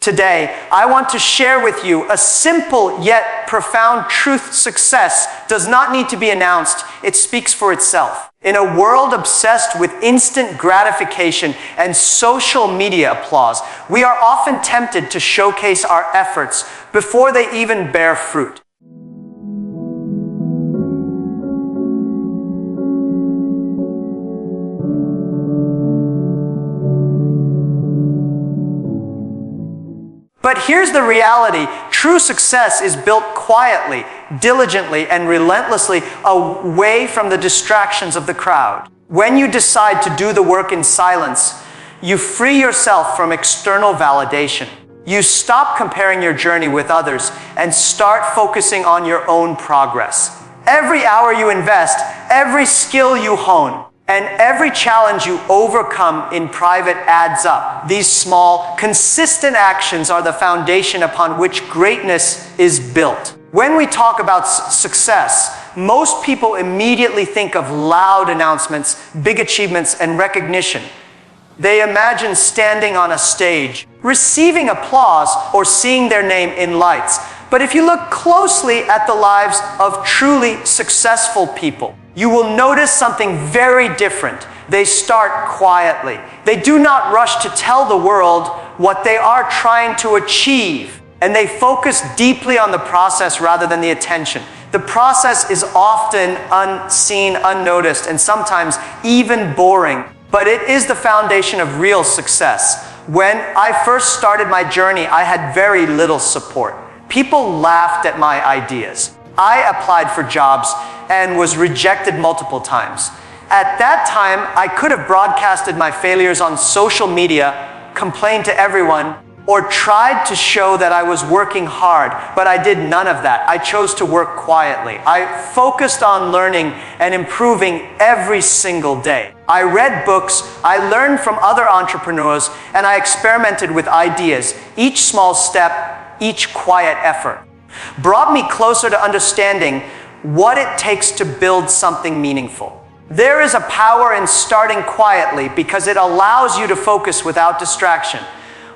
Today, I want to share with you a simple yet profound truth. Success does not need to be announced. It speaks for itself. In a world obsessed with instant gratification and social media applause, we are often tempted to showcase our efforts before they even bear fruit. But here's the reality. True success is built quietly, diligently, and relentlessly away from the distractions of the crowd. When you decide to do the work in silence, you free yourself from external validation. You stop comparing your journey with others and start focusing on your own progress. Every hour you invest, every skill you hone, and every challenge you overcome in private adds up. These small, consistent actions are the foundation upon which greatness is built. When we talk about success, most people immediately think of loud announcements, big achievements, and recognition. They imagine standing on a stage, receiving applause, or seeing their name in lights. But if you look closely at the lives of truly successful people, you will notice something very different. They start quietly. They do not rush to tell the world what they are trying to achieve, and they focus deeply on the process rather than the attention. The process is often unseen, unnoticed, and sometimes even boring, but it is the foundation of real success. When I first started my journey, I had very little support. People laughed at my ideas. I applied for jobs and was rejected multiple times. At that time, I could have broadcasted my failures on social media, complained to everyone, or tried to show that I was working hard, but I did none of that. I chose to work quietly. I focused on learning and improving every single day. I read books, I learned from other entrepreneurs, and I experimented with ideas. Each small step, each quiet effort brought me closer to understanding what it takes to build something meaningful. There is a power in starting quietly because it allows you to focus without distraction.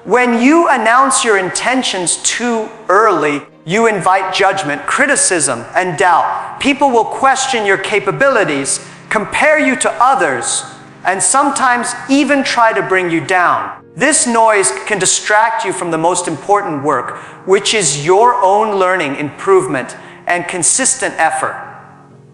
When you announce your intentions too early, you invite judgment, criticism, and doubt. People will question your capabilities, compare you to others, and sometimes even try to bring you down. This noise can distract you from the most important work, which is your own learning, improvement, and consistent effort.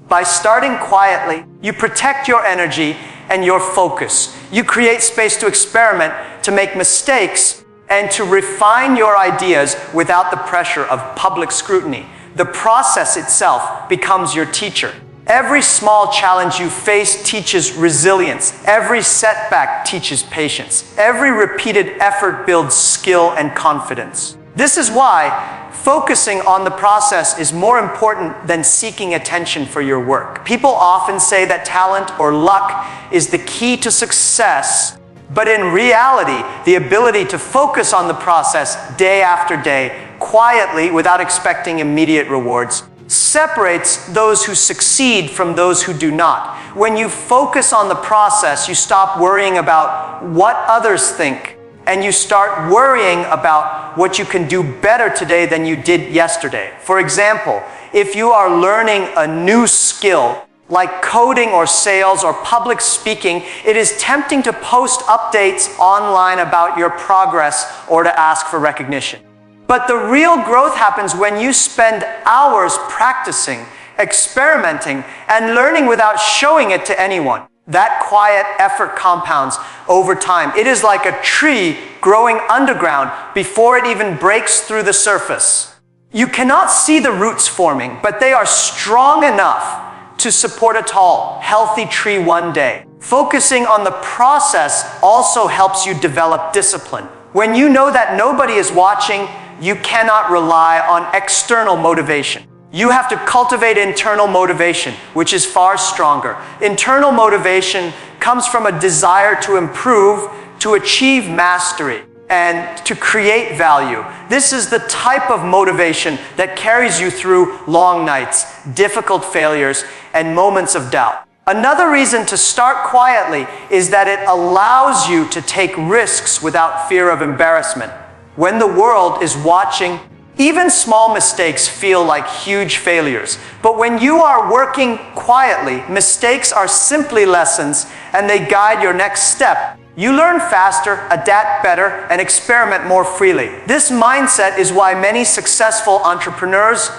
By starting quietly, you protect your energy and your focus. You create space to experiment, to make mistakes, and to refine your ideas without the pressure of public scrutiny. The process itself becomes your teacher. Every small challenge you face teaches resilience. Every setback teaches patience. Every repeated effort builds skill and confidence. This is why focusing on the process is more important than seeking attention for your work. People often say that talent or luck is the key to success, but in reality, the ability to focus on the process day after day, quietly, without expecting immediate rewards, separates those who succeed from those who do not. When you focus on the process, you stop worrying about what others think, and you start worrying about what you can do better today than you did yesterday. For example, if you are learning a new skill, like coding or sales or public speaking, it is tempting to post updates online about your progress or to ask for recognition. But the real growth happens when you spend hours practicing, experimenting, and learning without showing it to anyone. That quiet effort compounds over time. It is like a tree growing underground before it even breaks through the surface. You cannot see the roots forming, but they are strong enough to support a tall, healthy tree one day. Focusing on the process also helps you develop discipline. When you know that nobody is watching, you cannot rely on external motivation. You have to cultivate internal motivation, which is far stronger. Internal motivation comes from a desire to improve, to achieve mastery, and to create value. This is the type of motivation that carries you through long nights, difficult failures, and moments of doubt. Another reason to start quietly is that it allows you to take risks without fear of embarrassment. When the world is watching, even small mistakes feel like huge failures. But when you are working quietly, mistakes are simply lessons and they guide your next step. You learn faster, adapt better, and experiment more freely. This mindset is why many successful entrepreneurs,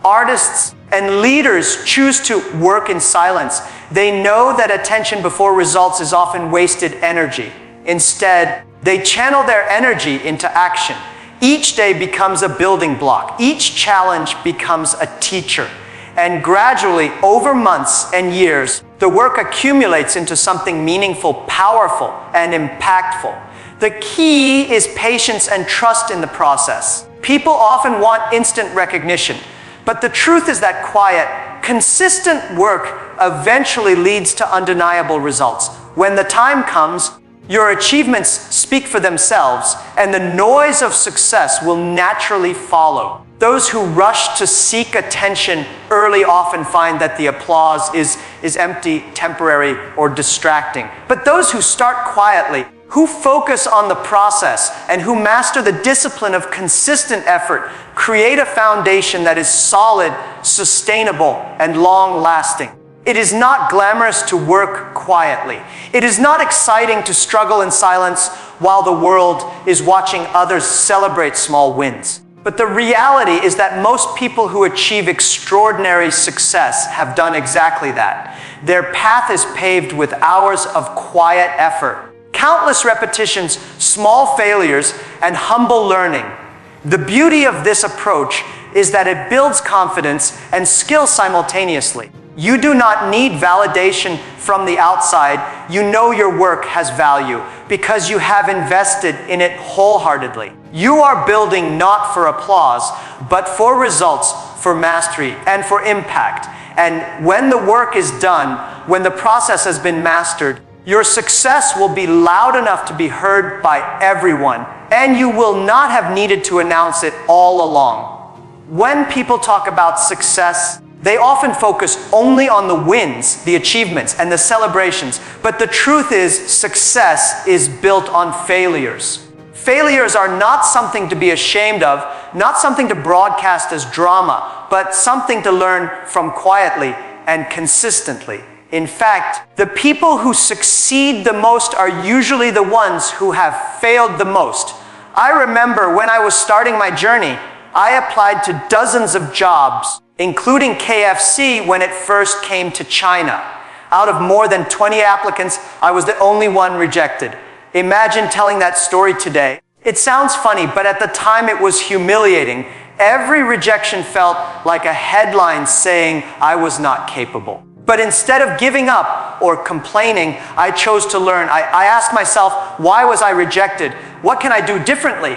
artists, and leaders choose to work in silence. They know that attention before results is often wasted energy. Instead, they channel their energy into action. Each day becomes a building block. Each challenge becomes a teacher. And gradually, over months and years, the work accumulates into something meaningful, powerful, and impactful. The key is patience and trust in the process. People often want instant recognition, but the truth is that quiet, consistent work eventually leads to undeniable results. When the time comes, your achievements speak for themselves, and the noise of success will naturally follow. Those who rush to seek attention early often find that the applause is empty, temporary, or distracting. But those who start quietly, who focus on the process, and who master the discipline of consistent effort, create a foundation that is solid, sustainable, and long-lasting. It is not glamorous to work quietly. It is not exciting to struggle in silence while the world is watching others celebrate small wins. But the reality is that most people who achieve extraordinary success have done exactly that. Their path is paved with hours of quiet effort, countless repetitions, small failures, and humble learning. The beauty of this approach is that it builds confidence and skill simultaneously. You do not need validation from the outside. You know your work has value because you have invested in it wholeheartedly. You are building not for applause, but for results, for mastery, and for impact. And when the work is done, when the process has been mastered, your success will be loud enough to be heard by everyone, and you will not have needed to announce it all along. When people talk about success, they often focus only on the wins, the achievements, and the celebrations. But the truth is, success is built on failures. Failures are not something to be ashamed of, not something to broadcast as drama, but something to learn from quietly and consistently. In fact, the people who succeed the most are usually the ones who have failed the most. I remember when I was starting my journey, I applied to dozens of jobs, including KFC when it first came to China. Out of more than 20 applicants, I was the only one rejected. Imagine telling that story today. It sounds funny, but at the time it was humiliating. Every rejection felt like a headline saying I was not capable. But instead of giving up or complaining, I chose to learn. I asked myself, why was I rejected? What can I do differently?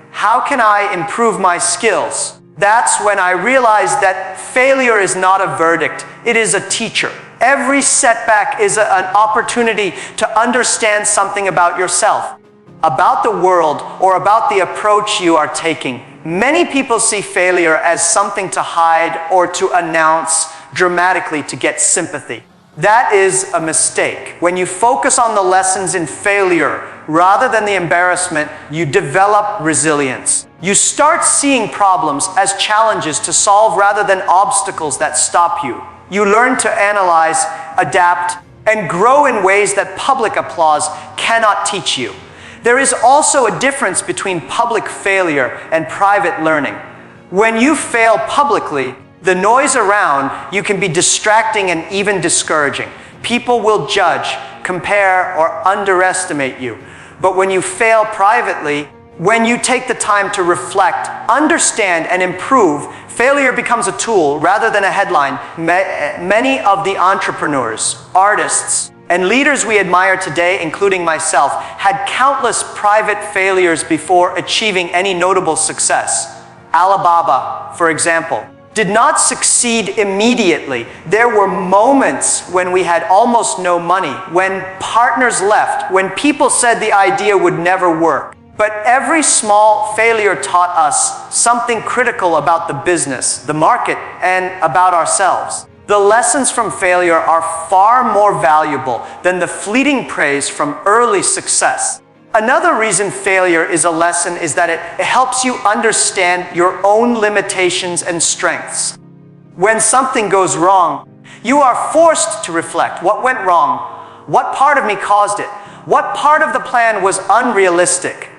How can I improve my skills? That's when I realized that failure is not a verdict, it is a teacher. Every setback is an opportunity to understand something about yourself, about the world, or about the approach you are taking. Many people see failure as something to hide or to announce dramatically to get sympathy. That is a mistake. When you focus on the lessons in failure rather than the embarrassment, you develop resilience. You start seeing problems as challenges to solve rather than obstacles that stop you. You learn to analyze, adapt, and grow in ways that public applause cannot teach you. There is also a difference between public failure and private learning. When you fail publicly, the noise around you can be distracting and even discouraging. People will judge, compare, or underestimate you. But when you fail privately, when you take the time to reflect, understand, and improve, failure becomes a tool rather than a headline. Many of the entrepreneurs, artists, and leaders we admire today, including myself, had countless private failures before achieving any notable success. Alibaba, for example, did not succeed immediately. There were moments when we had almost no money, when partners left, when people said the idea would never work. But every small failure taught us something critical about the business, the market, and about ourselves. The lessons from failure are far more valuable than the fleeting praise from early success. Another reason failure is a lesson is that it helps you understand your own limitations and strengths. When something goes wrong, you are forced to reflect. What went wrong? What part of me caused it? What part of the plan was unrealistic?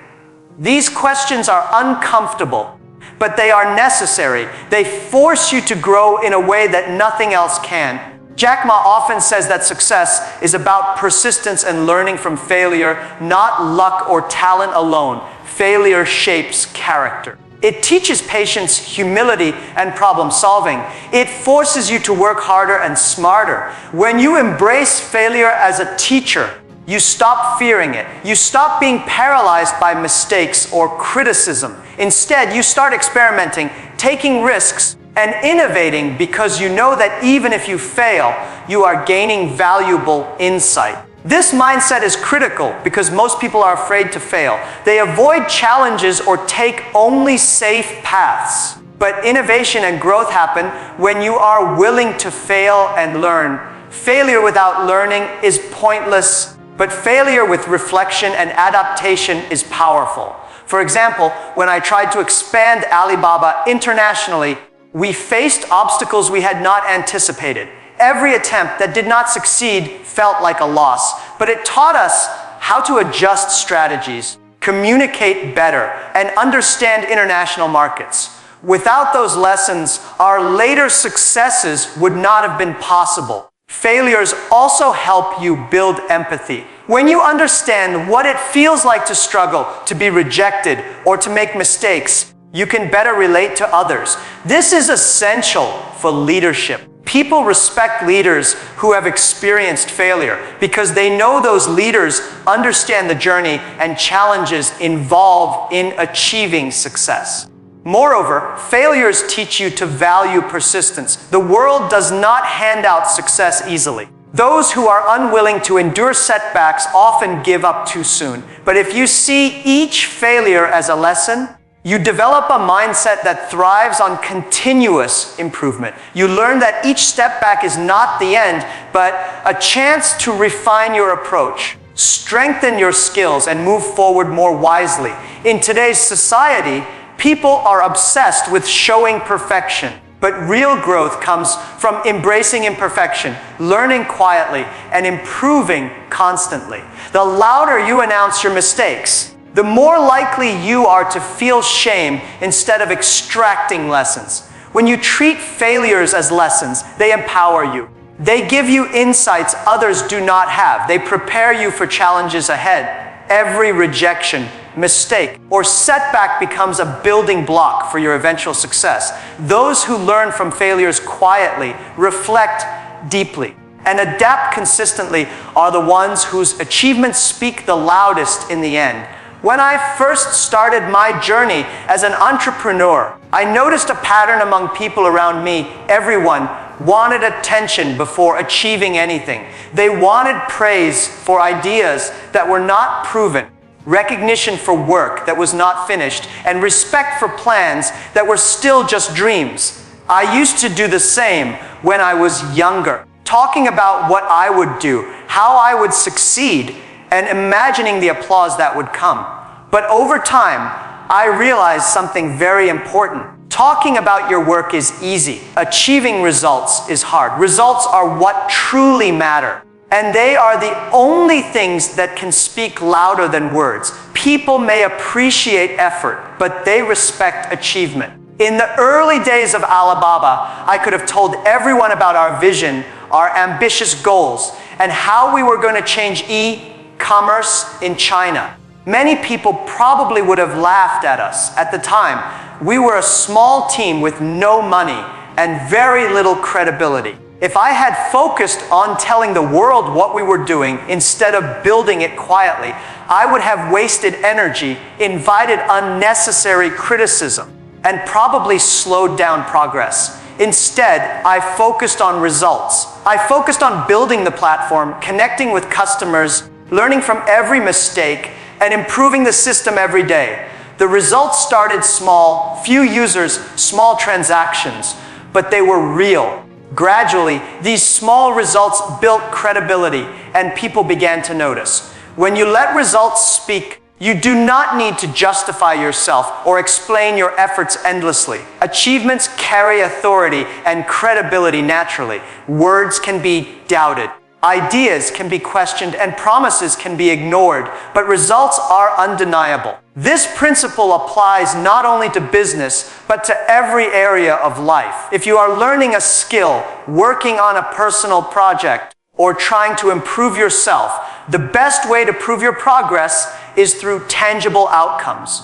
These questions are uncomfortable, but they are necessary. They force you to grow in a way that nothing else can. Jack Ma often says that success is about persistence and learning from failure, not luck or talent alone. Failure shapes character. It teaches patience, humility, and problem solving. It forces you to work harder and smarter. When you embrace failure as a teacher, you stop fearing it. You stop being paralyzed by mistakes or criticism. Instead, you start experimenting, taking risks, and innovating because you know that even if you fail, you are gaining valuable insight. This mindset is critical because most people are afraid to fail. They avoid challenges or take only safe paths. But innovation and growth happen when you are willing to fail and learn. Failure without learning is pointless, but failure with reflection and adaptation is powerful. For example, when I tried to expand Alibaba internationally, we faced obstacles we had not anticipated. Every attempt that did not succeed felt like a loss, but it taught us how to adjust strategies, communicate better, and understand international markets. Without those lessons, our later successes would not have been possible. Failures also help you build empathy. When you understand what it feels like to struggle, to be rejected, or to make mistakes, you can better relate to others. This is essential for leadership. People respect leaders who have experienced failure because they know those leaders understand the journey and challenges involved in achieving success. Moreover, failures teach you to value persistence. The world does not hand out success easily. Those who are unwilling to endure setbacks often give up too soon. But if you see each failure as a lesson, you develop a mindset that thrives on continuous improvement. You learn that each step back is not the end, but a chance to refine your approach, strengthen your skills, and move forward more wisely. In today's society, people are obsessed with showing perfection, but real growth comes from embracing imperfection, learning quietly, and improving constantly. The louder you announce your mistakes, the more likely you are to feel shame instead of extracting lessons. When you treat failures as lessons, they empower you. They give you insights others do not have. They prepare you for challenges ahead. Every rejection, mistake, or setback becomes a building block for your eventual success. Those who learn from failures quietly, reflect deeply, and adapt consistently are the ones whose achievements speak the loudest in the end. When I first started my journey as an entrepreneur, I noticed a pattern among people around me. Everyone wanted attention before achieving anything. They wanted praise for ideas that were not proven, recognition for work that was not finished, and respect for plans that were still just dreams. I used to do the same when I was younger, talking about what I would do, how I would succeed, and imagining the applause that would come. But over time, I realized something very important. Talking about your work is easy. Achieving results is hard. Results are what truly matter. And they are the only things that can speak louder than words. People may appreciate effort, but they respect achievement. In the early days of Alibaba, I could have told everyone about our vision, our ambitious goals, and how we were going to change e-commerce in China. Many people probably would have laughed at us. At the time, we were a small team with no money and very little credibility. If I had focused on telling the world what we were doing instead of building it quietly, I would have wasted energy, invited unnecessary criticism, and probably slowed down progress. Instead, I focused on results. I focused on building the platform, connecting with customers, learning from every mistake, and improving the system every day. The results started small, few users, small transactions, but they were real. Gradually, these small results built credibility, and people began to notice. When you let results speak, You do not need to justify yourself or explain your efforts endlessly. Achievements carry authority and credibility naturally. Words can be doubted. Ideas can be questioned and promises can be ignored, but results are undeniable. This principle applies not only to business, but to every area of life. If you are learning a skill, working on a personal project, or trying to improve yourself, the best way to prove your progress is through tangible outcomes.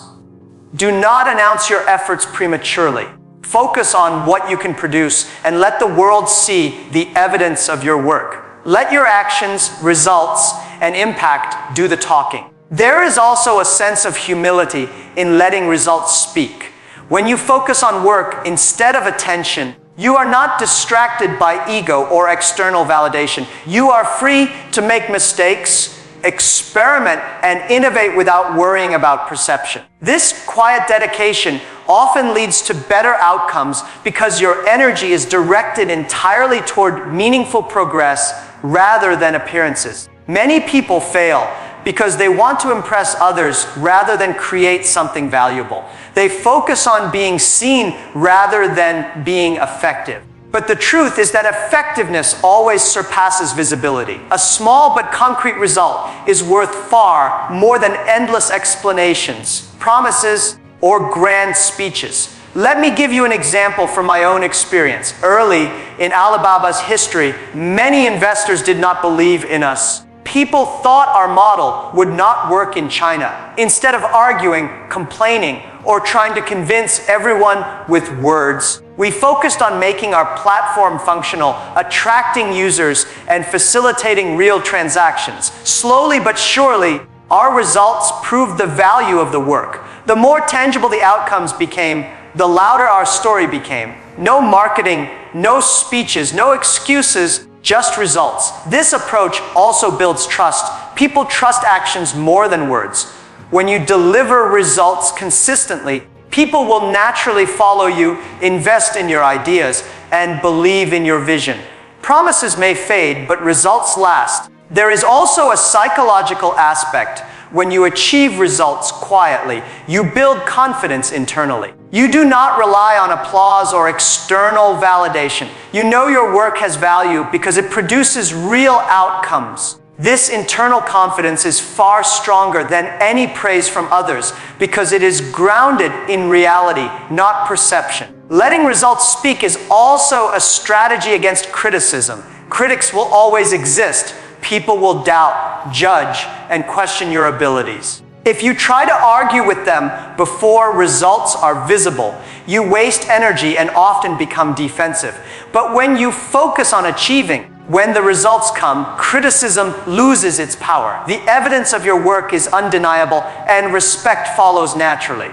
Do not announce your efforts prematurely. Focus on what you can produce and let the world see the evidence of your work. Let your actions, results, and impact do the talking. There is also a sense of humility in letting results speak. When you focus on work instead of attention, you are not distracted by ego or external validation. You are free to make mistakes, experiment, and innovate without worrying about perception. This quiet dedication often leads to better outcomes because your energy is directed entirely toward meaningful progress rather than appearances. Many people fail because they want to impress others rather than create something valuable. They focus on being seen rather than being effective. But the truth is that effectiveness always surpasses visibility. A small but concrete result is worth far more than endless explanations, promises, or grand speeches. Let me give you an example from my own experience. Early in Alibaba's history, many investors did not believe in us. People thought our model would not work in China. Instead of arguing, complaining, or trying to convince everyone with words, we focused on making our platform functional, attracting users, and facilitating real transactions. Slowly but surely, our results proved the value of the work. The more tangible the outcomes became, the louder our story became. No marketing, no speeches, no excuses, just results. This approach also builds trust. People trust actions more than words. When you deliver results consistently, people will naturally follow you, invest in your ideas, and believe in your vision. Promises may fade, but results last. There is also a psychological aspect. When you achieve results quietly, you build confidence internally. You do not rely on applause or external validation. You know your work has value because it produces real outcomes. This internal confidence is far stronger than any praise from others because it is grounded in reality, not perception. Letting results speak is also a strategy against criticism. Critics will always exist. People will doubt, judge, and question your abilities. If you try to argue with them before results are visible, you waste energy and often become defensive. But when you focus on achieving, when the results come, criticism loses its power. The evidence of your work is undeniable, and respect follows naturally.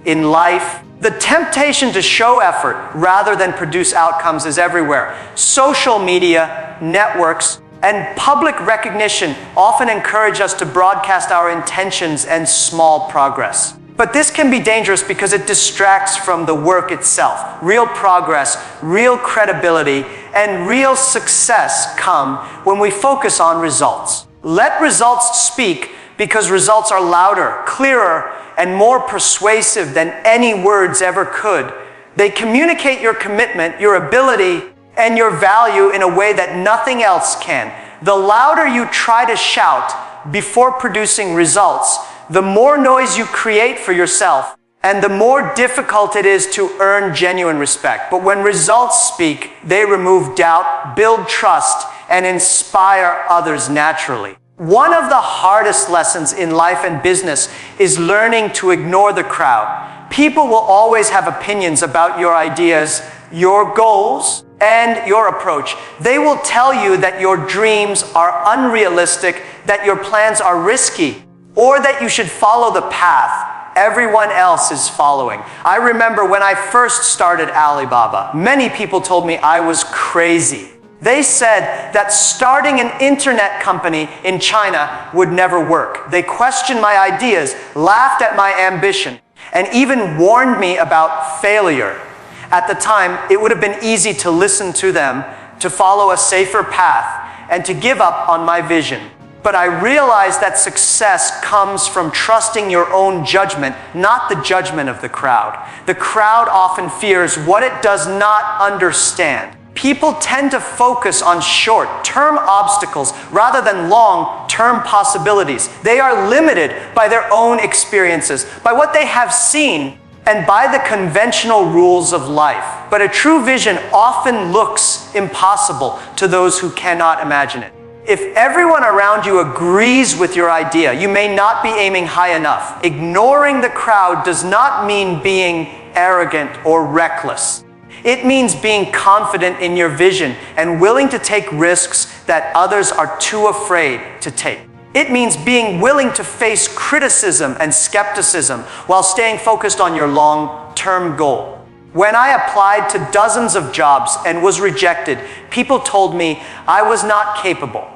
In life, the temptation to show effort rather than produce outcomes is everywhere. Social media, networks, and public recognition often encourage us to broadcast our intentions and small progress. But this can be dangerous because it distracts from the work itself. Real progress, real credibility, and real success come when we focus on results. Let results speak because results are louder, clearer, and more persuasive than any words ever could. They communicate your commitment, your ability, and your value in a way that nothing else can. The louder you try to shout before producing results, the more noise you create for yourself, and the more difficult it is to earn genuine respect. But when results speak, they remove doubt, build trust, and inspire others naturally. One of the hardest lessons in life and business is learning to ignore the crowd. People will always have opinions about your ideas, your goals, and your approach. They will tell you that your dreams are unrealistic, that your plans are risky, or that you should follow the path everyone else is following. I remember when I first started Alibaba, many people told me I was crazy. They said that starting an internet company in China would never work. They questioned my ideas, laughed at my ambition, and even warned me about failure. At the time, it would have been easy to listen to them, to follow a safer path, and to give up on my vision. But I realized that success comes from trusting your own judgment, not the judgment of the crowd. The crowd often fears what it does not understand. People tend to focus on short-term obstacles rather than long-term possibilities. They are limited by their own experiences, by what they have seen, and by the conventional rules of life. But a true vision often looks impossible to those who cannot imagine it. If everyone around you agrees with your idea, you may not be aiming high enough. Ignoring the crowd does not mean being arrogant or reckless. It means being confident in your vision and willing to take risks that others are too afraid to take. It means being willing to face criticism and skepticism while staying focused on your long-term goal. When I applied to dozens of jobs and was rejected, people told me I was not capable.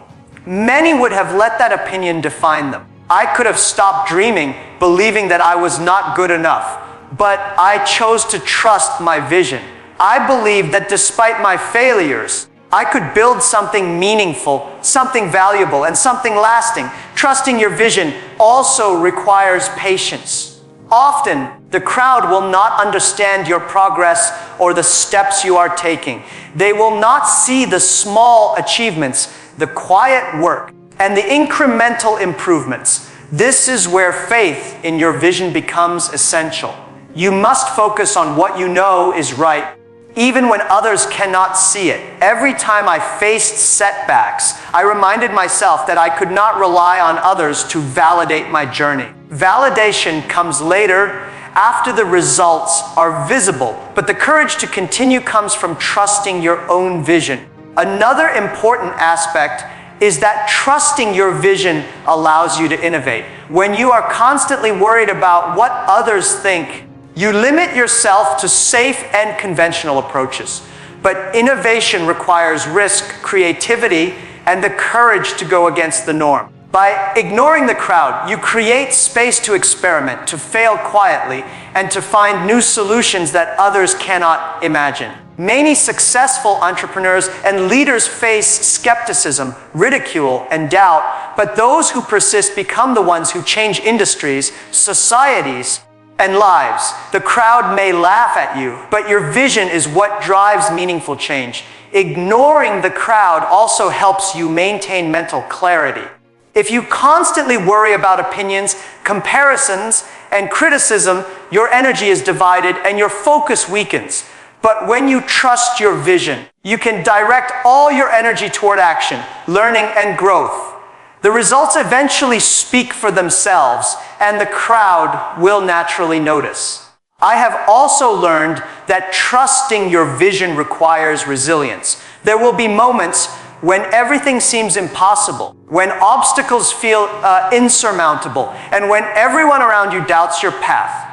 Many would have let that opinion define them. I could have stopped dreaming, believing that I was not good enough, but I chose to trust my vision. I believed that despite my failures, I could build something meaningful, something valuable, and something lasting. Trusting your vision also requires patience. Often, the crowd will not understand your progress or the steps you are taking. They will not see the small achievements, the quiet work, and the incremental improvements. This is where faith in your vision becomes essential. You must focus on what you know is right, even when others cannot see it. Every time I faced setbacks, I reminded myself that I could not rely on others to validate my journey. Validation comes later, after the results are visible, but the courage to continue comes from trusting your own vision. Another important aspect is that trusting your vision allows you to innovate. When you are constantly worried about what others think, you limit yourself to safe and conventional approaches. But innovation requires risk, creativity, and the courage to go against the norm. By ignoring the crowd, you create space to experiment, to fail quietly, and to find new solutions that others cannot imagine. Many successful entrepreneurs and leaders face skepticism, ridicule, and doubt, but those who persist become the ones who change industries, societies, and lives. The crowd may laugh at you, but your vision is what drives meaningful change. Ignoring the crowd also helps you maintain mental clarity. If you constantly worry about opinions, comparisons, and criticism, your energy is divided and your focus weakens. But when you trust your vision, you can direct all your energy toward action, learning, and growth. The results eventually speak for themselves, and the crowd will naturally notice. I have also learned that trusting your vision requires resilience. There will be moments when everything seems impossible, when obstacles feel insurmountable, and when everyone around you doubts your path.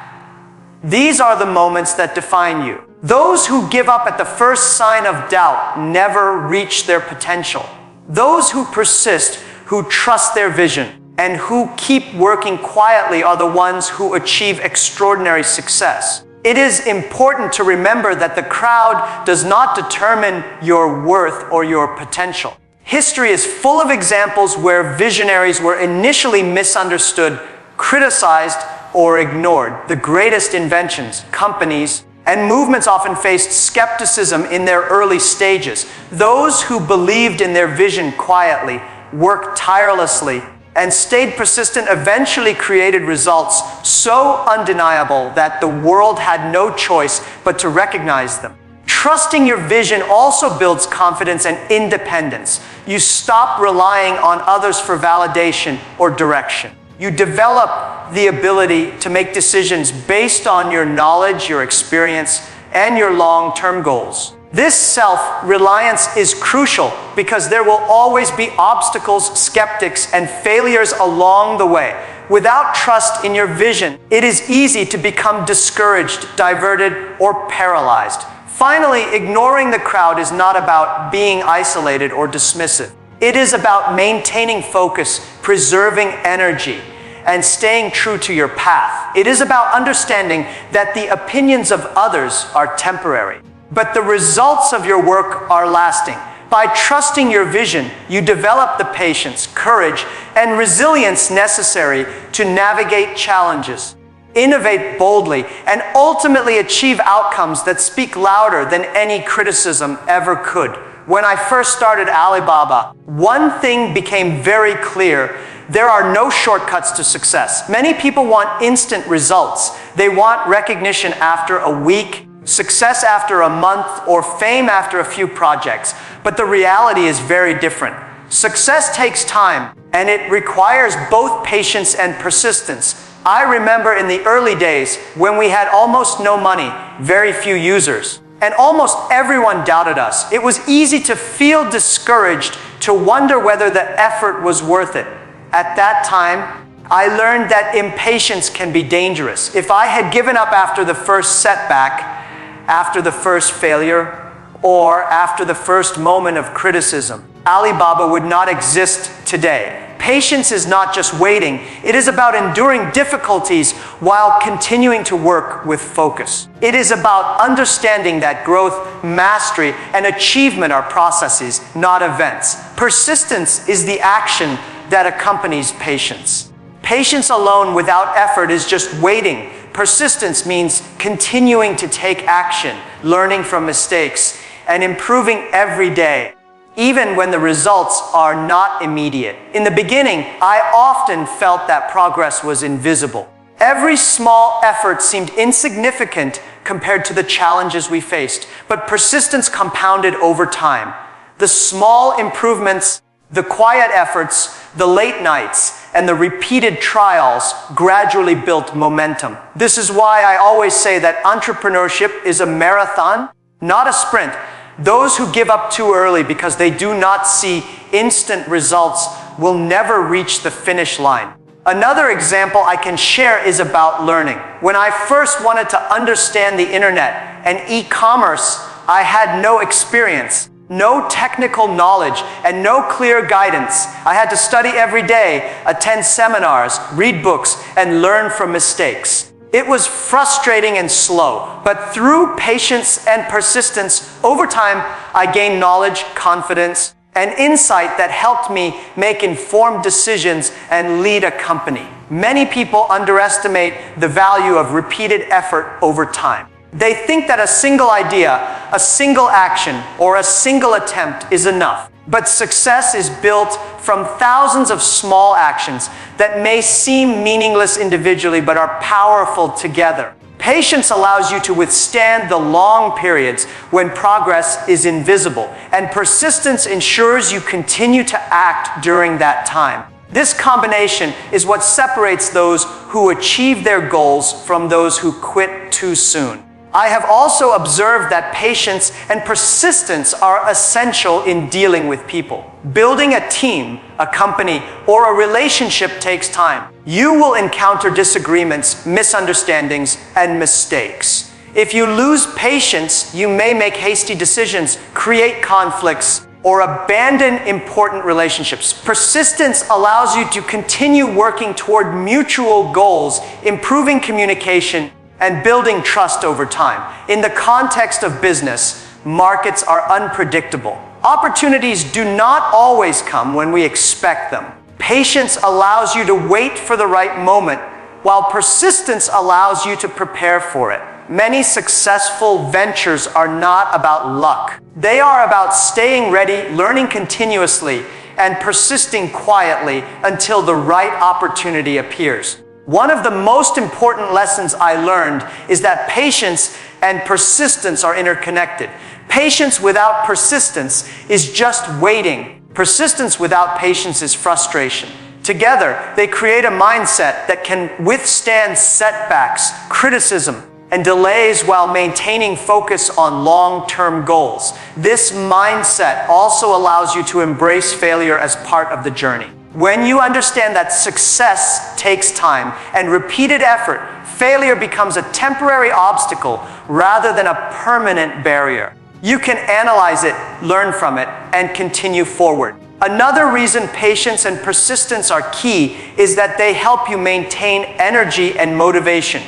These are the moments that define you. Those who give up at the first sign of doubt never reach their potential. Those who persist, who trust their vision, and who keep working quietly are the ones who achieve extraordinary success. It is important to remember that the crowd does not determine your worth or your potential. History is full of examples where visionaries were initially misunderstood, criticized, or ignored. The greatest inventions, companies, and movements often faced skepticism in their early stages. Those who believed in their vision quietly, worked tirelessly, and stayed persistent eventually created results so undeniable that the world had no choice but to recognize them. Trusting your vision also builds confidence and independence. You stop relying on others for validation or direction. You develop the ability to make decisions based on your knowledge, your experience, and your long-term goals. This self-reliance is crucial because there will always be obstacles, skeptics, and failures along the way. Without trust in your vision, it is easy to become discouraged, diverted, or paralyzed. Finally, ignoring the crowd is not about being isolated or dismissive. It is about maintaining focus, preserving energy, and staying true to your path. It is about understanding that the opinions of others are temporary, but the results of your work are lasting. By trusting your vision, you develop the patience, courage, and resilience necessary to navigate challenges, innovate boldly, and ultimately achieve outcomes that speak louder than any criticism ever could. When I first started Alibaba, one thing became very clear. There are no shortcuts to success. Many people want instant results. They want recognition after a week, success after a month, or fame after a few projects. But the reality is very different. Success takes time, and it requires both patience and persistence. I remember in the early days when we had almost no money, very few users, and almost everyone doubted us. It was easy to feel discouraged, to wonder whether the effort was worth it. At that time, I learned that impatience can be dangerous. If I had given up after the first setback, after the first failure, or after the first moment of criticism, Alibaba would not exist today. Patience is not just waiting, it is about enduring difficulties while continuing to work with focus. It is about understanding that growth, mastery, and achievement are processes, not events. Persistence is the action that accompanies patience. Patience alone without effort is just waiting. Persistence means continuing to take action, learning from mistakes, and improving every day, even when the results are not immediate. In the beginning, I often felt that progress was invisible. Every small effort seemed insignificant compared to the challenges we faced, but persistence compounded over time. The small improvements, the quiet efforts, the late nights, and the repeated trials gradually built momentum. This is why I always say that entrepreneurship is a marathon, not a sprint. Those who give up too early because they do not see instant results will never reach the finish line. Another example I can share is about learning. When I first wanted to understand the internet and e-commerce, I had no experience, no technical knowledge, and no clear guidance. I had to study every day, attend seminars, read books, and learn from mistakes. It was frustrating and slow, but through patience and persistence, over time, I gained knowledge, confidence, and insight that helped me make informed decisions and lead a company. Many people underestimate the value of repeated effort over time. They think that a single idea, a single action, or a single attempt is enough. But success is built from thousands of small actions that may seem meaningless individually but are powerful together. Patience allows you to withstand the long periods when progress is invisible, and persistence ensures you continue to act during that time. This combination is what separates those who achieve their goals from those who quit too soon. I have also observed that patience and persistence are essential in dealing with people. Building a team, a company, or a relationship takes time. You will encounter disagreements, misunderstandings, and mistakes. If you lose patience, you may make hasty decisions, create conflicts, or abandon important relationships. Persistence allows you to continue working toward mutual goals, improving communication, and building trust over time. In the context of business, markets are unpredictable. Opportunities do not always come when we expect them. Patience allows you to wait for the right moment, while persistence allows you to prepare for it. Many successful ventures are not about luck. They are about staying ready, learning continuously, and persisting quietly until the right opportunity appears. One of the most important lessons I learned is that patience and persistence are interconnected. Patience without persistence is just waiting. Persistence without patience is frustration. Together, they create a mindset that can withstand setbacks, criticism, and delays while maintaining focus on long-term goals. This mindset also allows you to embrace failure as part of the journey. When you understand that success takes time and repeated effort, failure becomes a temporary obstacle rather than a permanent barrier. You can analyze it, learn from it, and continue forward. Another reason patience and persistence are key is that they help you maintain energy and motivation.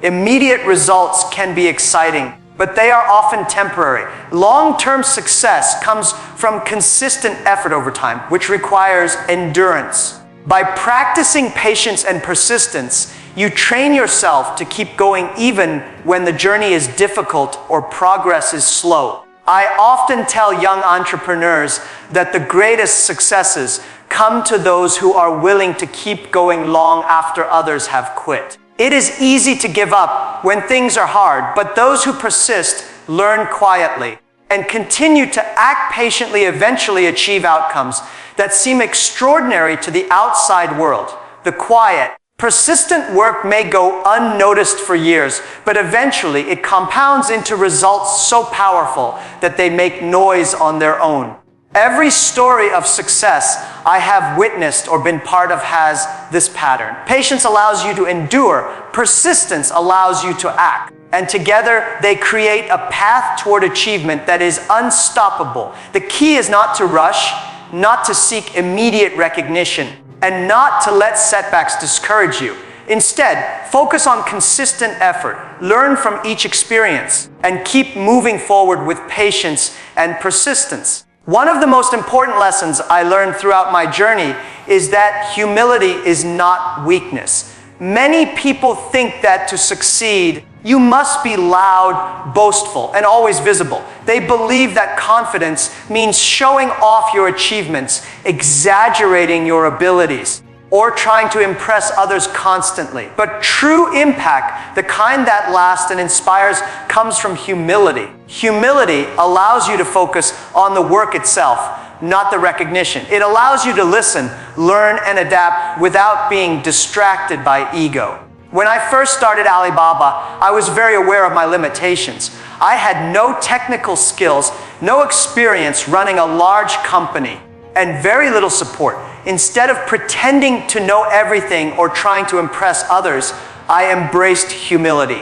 Immediate results can be exciting, but they are often temporary. Long-term success comes from consistent effort over time, which requires endurance. By practicing patience and persistence, you train yourself to keep going even when the journey is difficult or progress is slow. I often tell young entrepreneurs that the greatest successes come to those who are willing to keep going long after others have quit. It is easy to give up when things are hard, but those who persist learn quietly and continue to act patiently eventually achieve outcomes that seem extraordinary to the outside world. The quiet, persistent work may go unnoticed for years, but eventually it compounds into results so powerful that they make noise on their own. Every story of success I have witnessed or been part of has this pattern. Patience allows you to endure, persistence allows you to act, and together they create a path toward achievement that is unstoppable. The key is not to rush, not to seek immediate recognition, and not to let setbacks discourage you. Instead, focus on consistent effort, learn from each experience, and keep moving forward with patience and persistence. One of the most important lessons I learned throughout my journey is that humility is not weakness. Many people think that to succeed, you must be loud, boastful, and always visible. They believe that confidence means showing off your achievements, exaggerating your abilities, or trying to impress others constantly. But true impact, the kind that lasts and inspires, comes from humility. Humility allows you to focus on the work itself, not the recognition. It allows you to listen, learn, and adapt without being distracted by ego. When I first started Alibaba, I was very aware of my limitations. I had no technical skills, no experience running a large company, and very little support. Instead of pretending to know everything or trying to impress others, I embraced humility.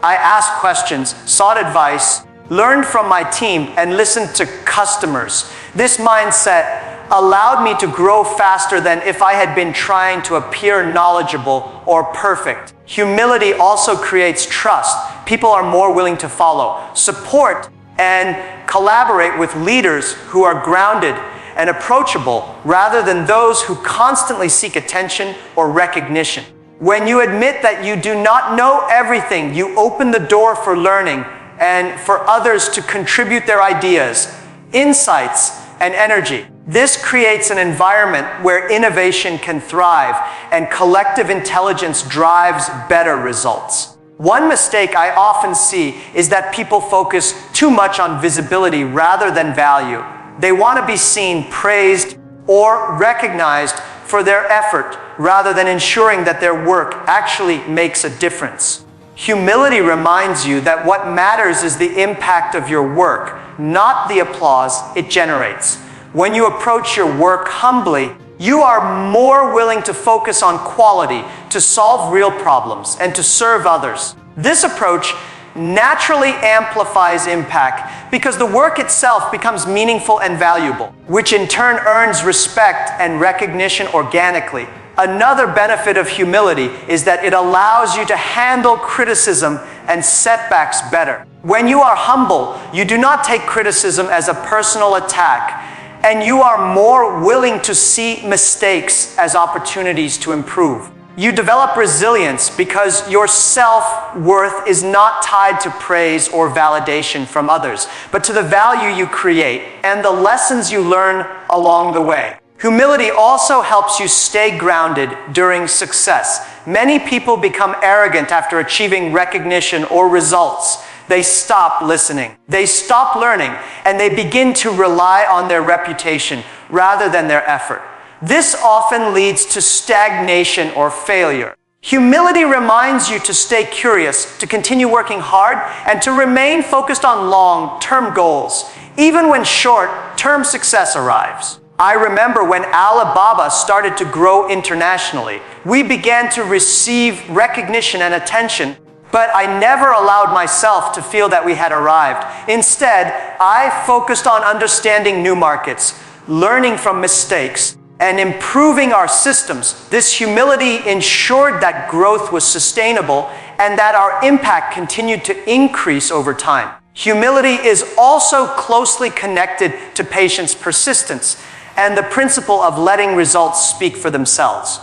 I asked questions, sought advice, learned from my team, and listened to customers. This mindset allowed me to grow faster than if I had been trying to appear knowledgeable or perfect. Humility also creates trust. People are more willing to follow, support, and collaborate with leaders who are grounded and approachable rather than those who constantly seek attention or recognition. When you admit that you do not know everything, you open the door for learning and for others to contribute their ideas, insights, and energy. This creates an environment where innovation can thrive and collective intelligence drives better results. One mistake I often see is that people focus too much on visibility rather than value. They want to be seen, praised, or recognized for their effort rather than ensuring that their work actually makes a difference. Humility reminds you that what matters is the impact of your work, not the applause it generates. When you approach your work humbly, you are more willing to focus on quality, to solve real problems, and to serve others. This approach naturally amplifies impact because the work itself becomes meaningful and valuable, which in turn earns respect and recognition organically. Another benefit of humility is that it allows you to handle criticism and setbacks better. When you are humble, you do not take criticism as a personal attack, and you are more willing to see mistakes as opportunities to improve. You develop resilience because your self-worth is not tied to praise or validation from others, but to the value you create and the lessons you learn along the way. Humility also helps you stay grounded during success. Many people become arrogant after achieving recognition or results. They stop listening, they stop learning, and they begin to rely on their reputation rather than their effort. This often leads to stagnation or failure. Humility reminds you to stay curious, to continue working hard, and to remain focused on long-term goals, even when short-term success arrives. I remember when Alibaba started to grow internationally, we began to receive recognition and attention, but I never allowed myself to feel that we had arrived. Instead, I focused on understanding new markets, learning from mistakes, and improving our systems. This humility ensured that growth was sustainable and that our impact continued to increase over time. Humility is also closely connected to patience persistence and the principle of letting results speak for themselves.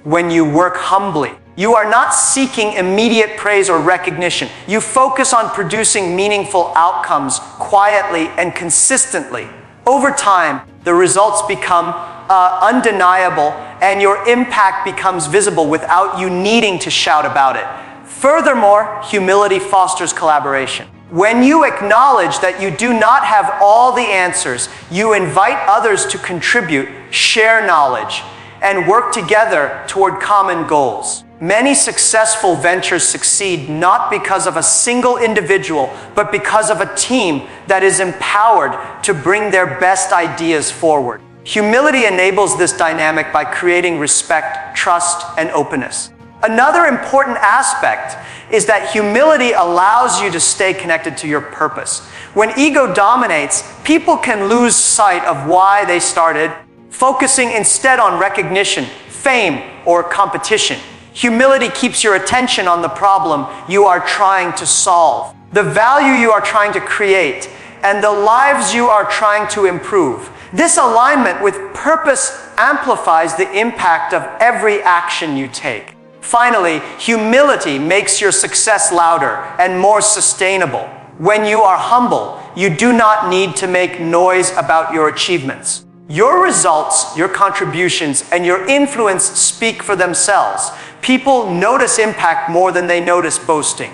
When you work humbly, you are not seeking immediate praise or recognition. You focus on producing meaningful outcomes quietly and consistently. Over time, the results become undeniable and your impact becomes visible without you needing to shout about it. Furthermore, humility fosters collaboration. When you acknowledge that you do not have all the answers, you invite others to contribute, share knowledge, and work together toward common goals. Many successful ventures succeed not because of a single individual, but because of a team that is empowered to bring their best ideas forward. Humility enables this dynamic by creating respect, trust, and openness. Another important aspect is that humility allows you to stay connected to your purpose. When ego dominates, people can lose sight of why they started, focusing instead on recognition, fame, or competition. Humility keeps your attention on the problem you are trying to solve, the value you are trying to create, and the lives you are trying to improve. This alignment with purpose amplifies the impact of every action you take. Finally, humility makes your success louder and more sustainable. When you are humble, you do not need to make noise about your achievements. Your results, your contributions, and your influence speak for themselves. People notice impact more than they notice boasting.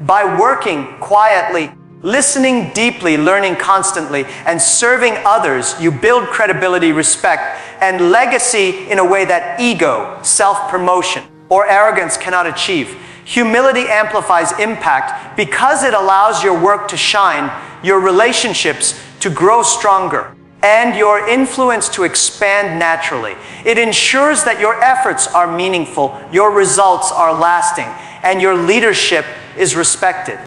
By working quietly, listening deeply, learning constantly, and serving others, you build credibility, respect, and legacy in a way that ego, self-promotion, or arrogance cannot achieve. Humility amplifies impact because it allows your work to shine, your relationships to grow stronger, and your influence to expand naturally. It ensures that your efforts are meaningful, your results are lasting, and your leadership is respected.